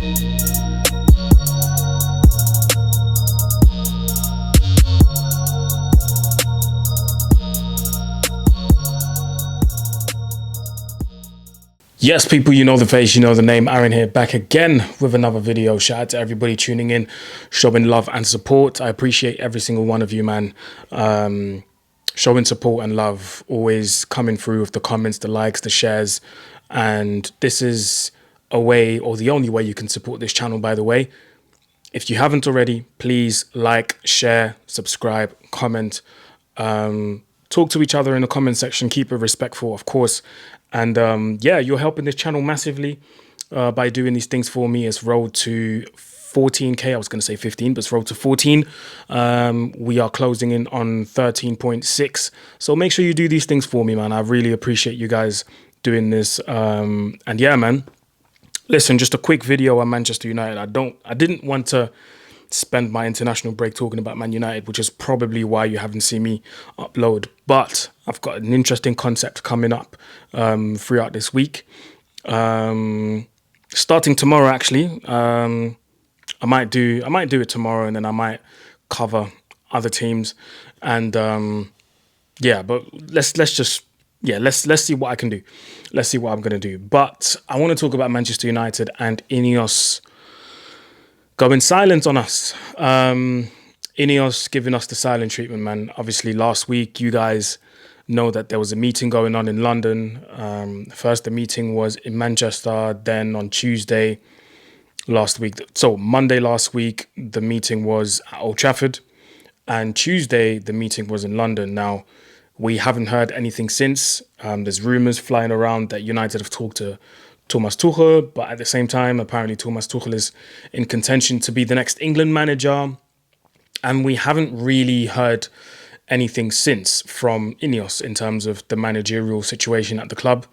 Yes, people, you know the face, you know the name. Aaron here, back again with another video. Shout out to everybody tuning in, showing love and support. I appreciate every single one of you, man. Showing support and love, always coming through with the comments, the likes, the shares. And this is a way, or the only way you can support this channel, by the way. If you haven't already, please like, share, subscribe, comment. Talk to each other in the comment section. Keep it respectful, of course. And yeah, you're helping this channel massively by doing these things for me. It's road to 14K. I was going to say 15, but it's road to 14. We are closing in on 13.6. So make sure you do these things for me, man. I really appreciate you guys doing this. And yeah, man, listen, just a quick video on Manchester United. I didn't want to spend my international break talking about Man United, which is probably why you haven't seen me upload. But I've got an interesting concept coming up throughout this week. Starting tomorrow, actually. I might do it tomorrow, and then I might cover other teams. And yeah, but let's see what I can do. Let's see what I'm gonna do. But I want to talk about Manchester United and INEOS going silent on us. INEOS giving us the silent treatment, man. Obviously, last week, you guys know that there was a meeting going on in London. First, the meeting was in Manchester. Then on Tuesday last week, so Monday last week, the meeting was at Old Trafford. And Tuesday, the meeting was in London. Now, we haven't heard anything since. There's rumours flying around that United have talked to Thomas Tuchel, but at the same time, apparently Thomas Tuchel is in contention to be the next England manager. And we haven't really heard anything since from INEOS in terms of the managerial situation at the club,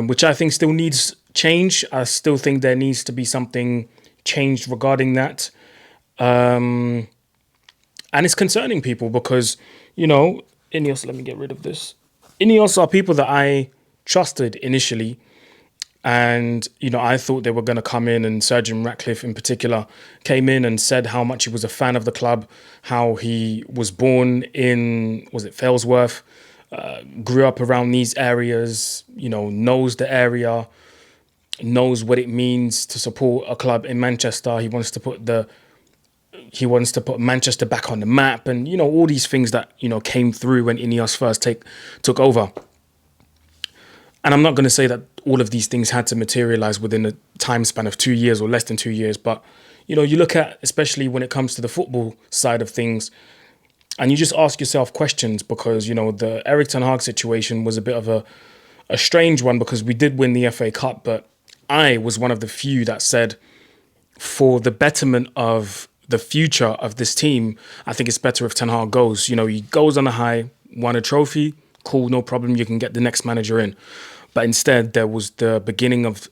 which I think still needs change. I still think there needs to be something changed regarding that. And it's concerning people because, you know, INEOS, let me get rid of this. INEOS are people that I trusted initially. And, you know, I thought they were going to come in, and Sir Jim Ratcliffe in particular came in and said how much he was a fan of the club, how he was born in, was it Failsworth, grew up around these areas, you know, knows the area, knows what it means to support a club in Manchester. He wants to put Manchester back on the map, and, you know, all these things that, you know, came through when INEOS first took over. And I'm not going to say that all of these things had to materialize within a time span of 2 years or less than 2 years. But, you know, you look at, especially when it comes to the football side of things, and you just ask yourself questions because, you know, the Erik ten Hag situation was a bit of a strange one because we did win the FA Cup. But I was one of the few that said, for the betterment of the future of this team, I think it's better if Ten Hag goes. You know, he goes on a high, won a trophy. Cool, no problem. You can get the next manager in. But instead, it was the beginning of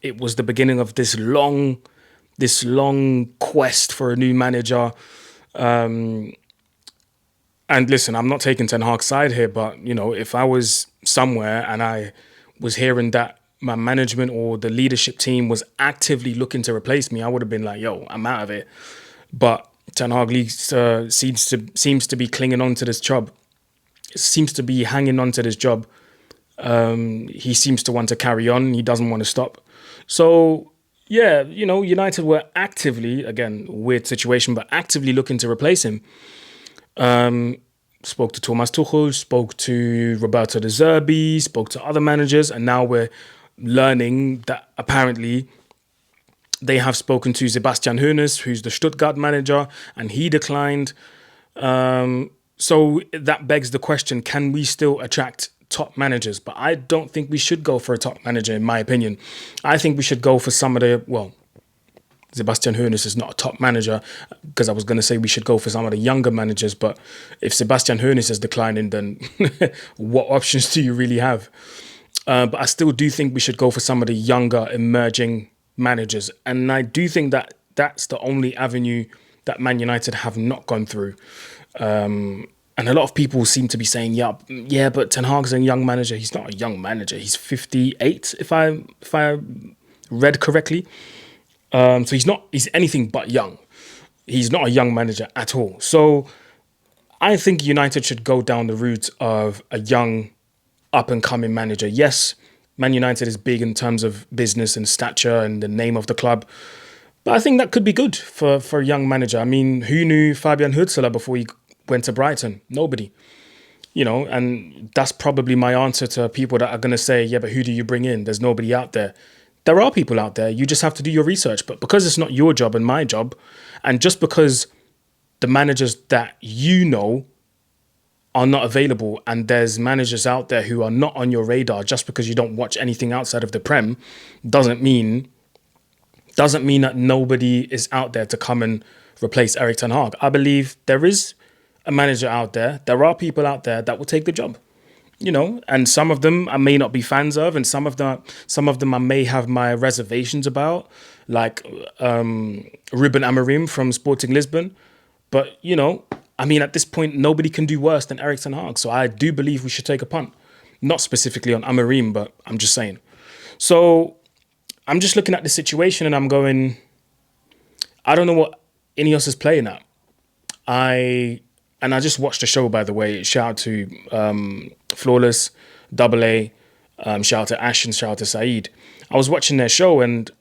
this long quest for a new manager. And listen, I'm not taking Ten Hag's side here, but, you know, if I was somewhere and I was hearing that my management or the leadership team was actively looking to replace me, I would have been like, yo, I'm out of it. But Ten Hag seems to be clinging on to this job. Seems to be hanging on to this job. He seems to want to carry on. He doesn't want to stop. So, yeah, you know, United were actively, again, weird situation, but actively looking to replace him. Spoke to Thomas Tuchel, spoke to Roberto De Zerbi, spoke to other managers, and now we're learning that apparently they have spoken to Sebastian Hoeneß, who's the Stuttgart manager, and he declined. So that begs the question, can we still attract top managers? But I don't think we should go for a top manager, in my opinion. I think we should go for some of the, well, Sebastian Hoeneß is not a top manager, because I was going to say we should go for some of the younger managers. But if Sebastian Hoeneß is declining, then what options do you really have? But I still do think we should go for some of the younger emerging managers. And I do think that that's the only avenue that Man United have not gone through. And a lot of people seem to be saying, yeah, but Ten Hag's a young manager. He's not a young manager. He's 58, if I read correctly. So he's anything but young. He's not a young manager at all. So I think United should go down the route of a young, up and coming manager. Yes, Man United is big in terms of business and stature and the name of the club. But I think that could be good for a young manager. I mean, who knew Fabian Hutzler before he went to Brighton? Nobody. And that's probably my answer to people that are going to say, yeah, but who do you bring in? There's nobody out there. There are people out there. You just have to do your research. But because it's not your job and my job, and just because the managers that you know are not available and there's managers out there who are not on your radar just because you don't watch anything outside of the Prem, doesn't mean that nobody is out there to come and replace Eric Ten Hag. I believe there is a manager out there. There are people out there that will take the job, and some of them I may not be fans of, and some of them I may have my reservations about, like Ruben Amorim from Sporting Lisbon. But I mean, at this point, nobody can do worse than Eric Ten Hag. So I do believe we should take a punt, not specifically on Amorim, but I'm just saying. So I'm just looking at the situation and I'm going, I don't know what INEOS is playing at. I just watched the show, by the way. Shout out to Flawless, Double A, shout out to Ash and shout out to Saeed. I was watching their show and,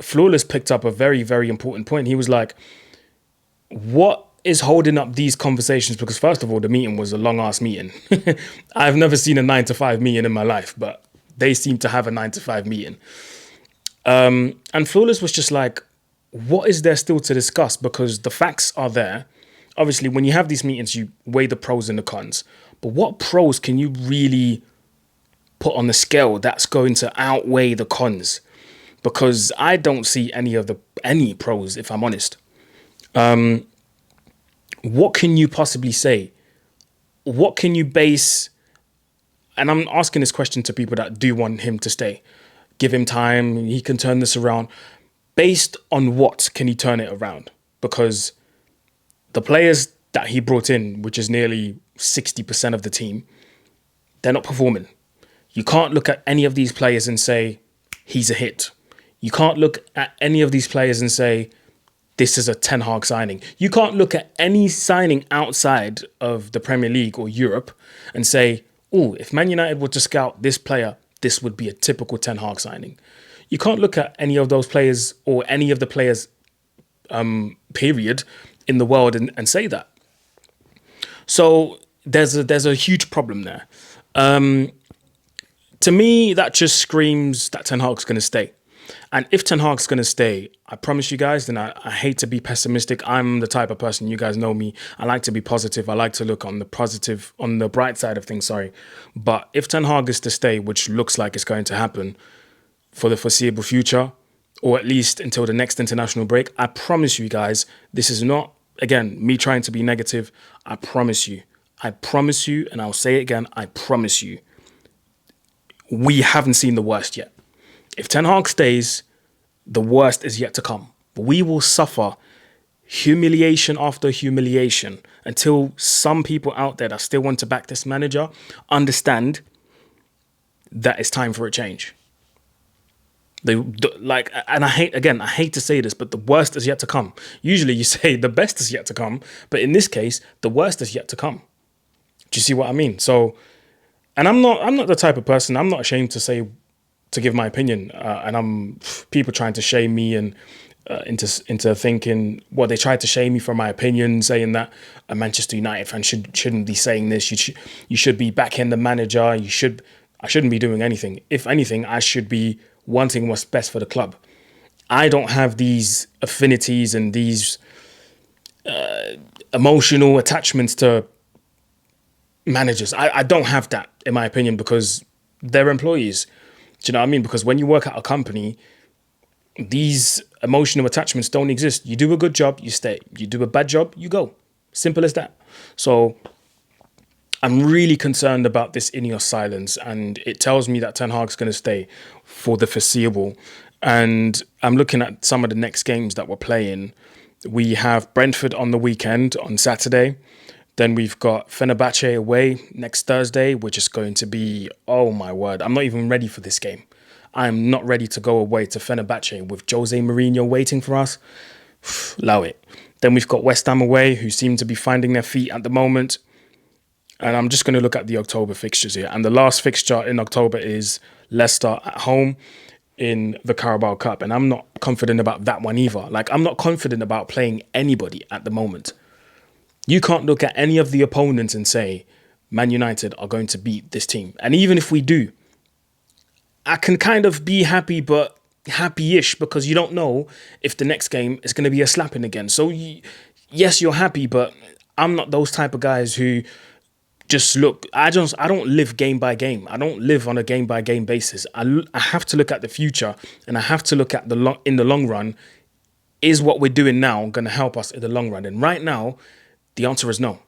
Flawless picked up a very, very important point. He was like, what is holding up these conversations? Because first of all, the meeting was a long ass meeting. I've never seen a 9 to 5 meeting in my life, but they seem to have a 9 to 5 meeting. And Flawless was just like, what is there still to discuss? Because the facts are there. Obviously, when you have these meetings, you weigh the pros and the cons. But what pros can you really put on the scale that's going to outweigh the cons? Because I don't see any pros, if I'm honest. What can you possibly say? What can you base? And I'm asking this question to people that do want him to stay. Give him time. He can turn this around. Based on what can he turn it around? Because the players that he brought in, which is nearly 60% of the team, they're not performing. You can't look at any of these players and say, he's a hit. You can't look at any of these players and say, this is a Ten Hag signing. You can't look at any signing outside of the Premier League or Europe and say, oh, if Man United were to scout this player, this would be a typical Ten Hag signing. You can't look at any of those players or any of the players, period, in the world and say that. So there's a huge problem there. To me, that just screams that Ten Hag's going to stay. And if Ten Hag's going to stay, I promise you guys, then I hate to be pessimistic. I'm the type of person, you guys know me, I like to be positive. I like to look on the bright side of things, sorry. But if Ten Hag is to stay, which looks like it's going to happen for the foreseeable future, or at least until the next international break, I promise you guys, this is not, again, me trying to be negative. I promise you, and I'll say it again, I promise you, we haven't seen the worst yet. If Ten Hag stays, the worst is yet to come. We will suffer humiliation after humiliation until some people out there that still want to back this manager understand that it's time for a change. And I hate to say this, but the worst is yet to come. Usually you say the best is yet to come, but in this case, the worst is yet to come. Do you see what I mean? So, and I'm not the type of person, I'm not ashamed to give my opinion, and I'm people trying to shame me and into thinking, well, they tried to shame me for my opinion, saying that a Manchester United fan shouldn't be saying this. You should be backing the manager. I shouldn't be doing anything. If anything, I should be wanting what's best for the club. I don't have these affinities and these emotional attachments to managers. I don't have that, in my opinion, because they're employees. Do you know what I mean? Because when you work at a company, these emotional attachments don't exist. You do a good job, you stay. You do a bad job, you go. Simple as that. So I'm really concerned about this INEOS silence, and it tells me that Ten Hag's going to stay for the foreseeable. And I'm looking at some of the next games that we're playing. We have Brentford on the weekend, on Saturday. Then we've got Fenerbahce away next Thursday, which is going to be, oh my word, I'm not even ready for this game. I'm not ready to go away to Fenerbahce with Jose Mourinho waiting for us. Allow it. Then we've got West Ham away, who seem to be finding their feet at the moment. And I'm just going to look at the October fixtures here. And the last fixture in October is Leicester at home in the Carabao Cup. And I'm not confident about that one either. Like, I'm not confident about playing anybody at the moment. You can't look at any of the opponents and say, Man United are going to beat this team. And even if we do, I can kind of be happy, but happy-ish, because you don't know if the next game is going to be a slapping again. So yes, you're happy, but I'm not those type of guys who just look. I don't live game by game. I don't live on a game by game basis. I have to look at the future, and I have to look at in the long run. Is what we're doing now going to help us in the long run? And right now, the answer is no.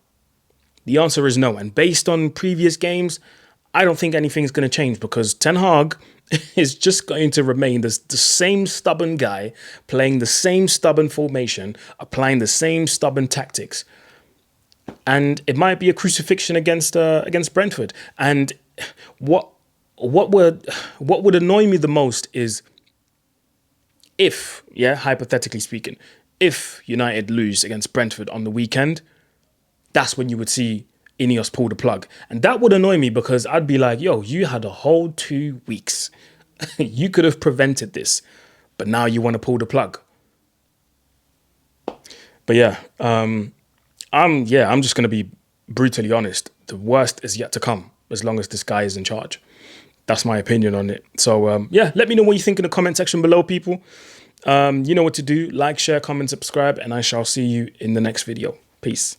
The answer is no. And based on previous games, I don't think anything's going to change, because Ten Hag is just going to remain the same stubborn guy, playing the same stubborn formation, applying the same stubborn tactics. And it might be a crucifixion against Brentford. And what would annoy me the most is if, hypothetically speaking, if United lose against Brentford on the weekend, that's when you would see INEOS pull the plug. And that would annoy me, because I'd be like, yo, you had a whole 2 weeks. You could have prevented this, but now you want to pull the plug. But I'm just going to be brutally honest. The worst is yet to come, as long as this guy is in charge. That's my opinion on it. So, let me know what you think in the comment section below, people. You know what to do. Like, share, comment, subscribe, and I shall see you in the next video. Peace.